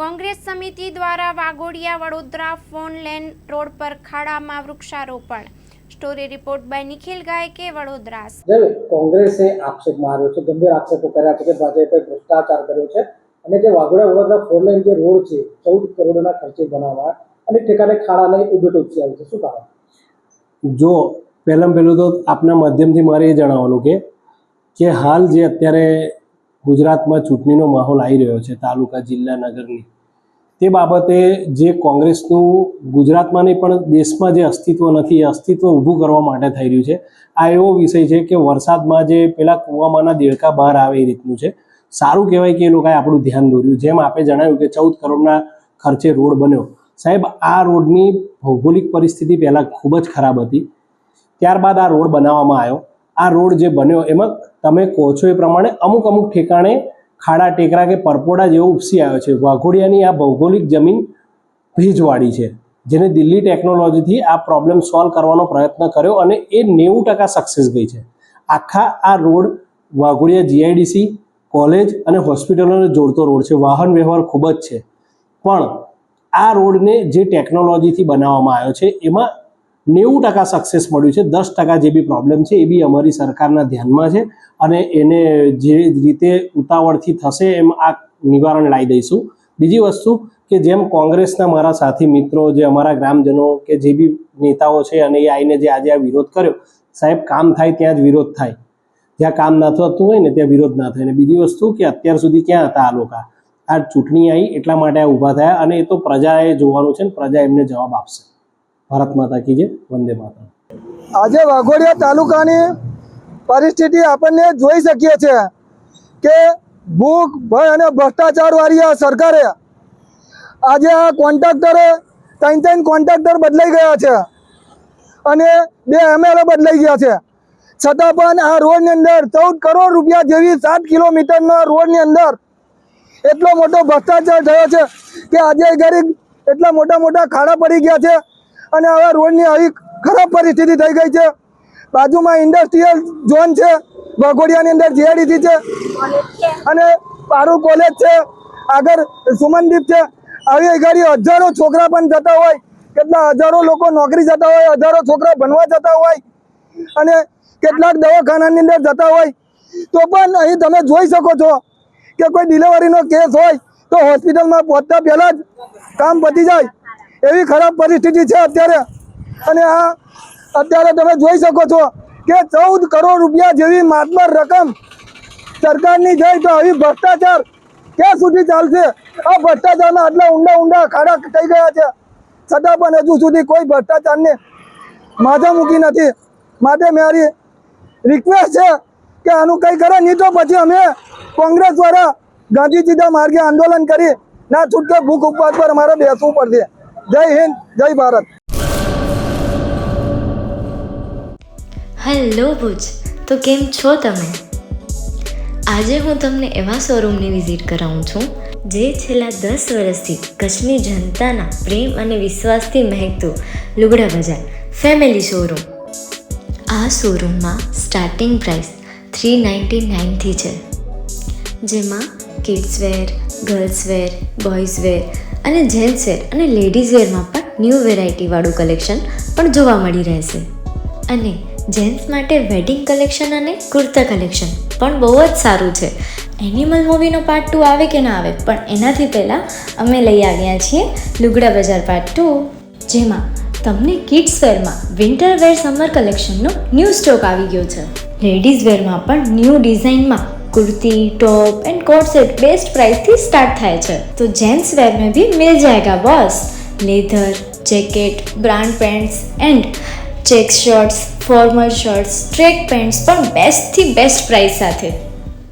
કોંગ્રેસ સમિતિ દ્વારા Waghodia Vadodara four lane road પર ખાડામાં વૃક્ષારોપણ. Story report by Nikhil Gayke, Vadodara. કોંગ્રેસે આક્ષેપ માર્યો છે, ગંભીર આક્ષેપો કર્યા છે કે ભાજપે ભ્રષ્ટાચાર કર્યો છે અને જે વાઘોડિયા વડોદરા ફોર લેન જે રોડ છે 14 કરોડના ખર્ચે બનાવવા અને ઠેકાણે ખાડા નહીં ઉભેટ ઉપસી આવી છે, શું કારણ? જો પહેલું તો આપના માધ્યમથી મારે એ જણાવવાનું કે હાલ જે અત્યારે ગુજરાતમાં ચૂંટણીનો માહોલ આવી રહ્યો છે તાલુકા, જિલ્લા, નગરની, તે બાબતે જે કોંગ્રેસનું ગુજરાતમાં નહીં પણ દેશમાં જે અસ્તિત્વ નથી એ અસ્તિત્વ ઊભું કરવા માટે થઈ રહ્યું છે. આ એવો વિષય છે કે વરસાદમાં જે પેલા કૂવામાંના દેડકા બહાર આવે એ રીતનું છે. સારું કહેવાય કે એ લોકોએ આપણું ધ્યાન દોર્યું. જેમ આપણે જણાવ્યું કે 14 કરોડના ખર્ચે રોડ બન્યો. સાહેબ, આ રોડની ભૌગોલિક પરિસ્થિતિ પહેલાં ખૂબ જ ખરાબ હતી. ત્યારબાદ આ રોડ બનાવવામાં આવ્યો. આ રોડ જે બન્યો એમાં તમે કહો છો એ પ્રમાણે અમુક ઠેકાણે ખાડા ટેકરા કે પરપોડા જેવો ઉપસી આવ્યો છે. વાઘોડિયાની આ ભૌગોલિક જમીન ભેજવાળી છે, જેને દિલ્હી ટેકનોલોજીથી આ પ્રોબ્લેમ સોલ્વ કરવાનો પ્રયત્ન કર્યો અને એ 90% સક્સેસ ગઈ છે. આખા આ રોડ વાઘોડિયા જીઆઈડીસી, કોલેજ અને હોસ્પિટલોને જોડતો રોડ છે. વાહન વ્યવહાર ખૂબ જ છે, પણ આ રોડને જે ટેકનોલોજીથી બનાવવામાં આવ્યો છે એમાં 90% સક્સેસ મળ્યું છે. 10% જે બી પ્રોબ્લેમ છે એ બી અમારી સરકારના ધ્યાનમાં છે અને એને જે રીતે ઉતાવળથી થશે એમ આ નિવારણ લાવી દઈશું. બીજી વસ્તુ કે જેમ કોંગ્રેસના મારા સાથી મિત્રો, જે અમારા ગ્રામજનો કે જે બી નેતાઓ છે અને એ આવીને જે આજે આ વિરોધ કર્યો, સાહેબ, કામ થાય ત્યાં જ વિરોધ થાય. જ્યાં કામ ના થતું હોય ને ત્યાં વિરોધ ના થાય. અને બીજી વસ્તુ કે અત્યાર સુધી ક્યાં હતા આ લોકો? આ ચૂંટણી આવી એટલા માટે આ ઊભા થયા અને એ તો પ્રજાએ જોવાનું છે ને પ્રજા એમને જવાબ આપશે. ભારત માતા કી જય, વંદે માતરમ. આજે વાઘોડિયા તાલુકાની પરિસ્થિતિ આપણને જોઈ શકીએ છીએ કે ભૂખ, ભય અને ભ્રષ્ટાચાર વાળી આ સરકારે આજે આ કોન્ટ્રાક્ટરે 3 કોન્ટ્રાક્ટર બદલાઈ ગયા છે અને 2 MLA બદલાઈ ગયા છે. છતાં પણ આ રોડની અંદર 14 કરોડ રૂપિયા જેવી 7 કિલોમીટરના રોડની અંદર એટલો મોટો ભ્રષ્ટાચાર થયો છે કે આજે ગરીબ એટલા મોટા ખાડા પડી ગયા છે અને હવે રોડની આવી ખરાબ પરિસ્થિતિ થઈ ગઈ છે. બાજુમાં ઇન્ડસ્ટ્રીયલ ઝોન છે, વાઘોડિયાની અંદર જીઆઈડીસી છે અને પારૂ કોલેજ છે, આગળ સુમનદીપ છે. આવી ગાડી હજારો છોકરા પણ જતા હોય, કેટલા હજારો લોકો નોકરી જતા હોય, હજારો છોકરા ભણવા જતા હોય અને કેટલાક દવાખાનાની અંદર જતા હોય. તો પણ અહીં તમે જોઈ શકો છો કે કોઈ ડિલિવરીનો કેસ હોય તો હોસ્પિટલમાં પહોંચતા પહેલાં જ કામ પતી જાય એવી ખરાબ પરિસ્થિતિ છે અત્યારે. અને આ અત્યારે તમે જોઈ શકો છો કે 14 કરોડ રૂપિયા જેવી માતબર રકમ સરકારની જાય તો આવી ભ્રષ્ટાચાર ક્યાં સુધી ચાલશે? આ ભ્રષ્ટાચારના આટલા ઊંડા ખાડા થઈ ગયા છે, છતાં પણ હજુ સુધી કોઈ ભ્રષ્ટાચારને માથા મૂકી નથી. માટે મારી રિક્વેસ્ટ છે કે આનું કંઈ કરે, નહીં તો પછી અમે કોંગ્રેસ દ્વારા ગાંધીજીના માર્ગે આંદોલન કરી ના છૂટકે ભૂખ ઉપવાસ પર અમારે બેસવું પડશે. જય હિન્દ, જય ભારત. હેલો ભુજ, તો કેમ છો તમે? આજે હું તમને એવા શોરૂમની વિઝિટ કરાવું છું જે છેલ્લા 10 વર્ષથી કચ્છની જનતાના પ્રેમ અને વિશ્વાસથી મહેકતું લુગડા બજાર ફેમિલી શોરૂમ. આ શોરૂમમાં સ્ટાર્ટિંગ પ્રાઇસ 399થી છે, જેમાં kids wear, girls wear, boys wear અને જેન્ટ્સ વેર અને લેડીઝ વેરમાં પણ ન્યૂ વેરાયટીવાળું કલેક્શન પણ જોવા મળી રહેશે. અને જેન્ટ્સ માટે વેડિંગ કલેક્શન અને કુર્તા કલેક્શન પણ બહુ જ સારું છે. એનિમલ મૂવીનો પાર્ટ 2 આવે કે ના આવે, પણ એનાથી પહેલાં અમે લઈ આવ્યા છીએ લુગડા બજાર પાર્ટ 2, જેમાં તમને કિડ્સ વેરમાં વિન્ટર વેર સમર કલેક્શનનો ન્યૂ સ્ટોક આવી ગયો છે. લેડીઝ વેરમાં પણ ન્યૂ ડિઝાઇનમાં kurti, top and coat set best price थी स्टार्ट थाय छे. तो जेंट्स वेर में भी मिल जाएगा boss. Leather, jacket, brand pants and check shirts, formal shirts, track pants पर बेस्ट थी बेस्ट प्राइस साथे.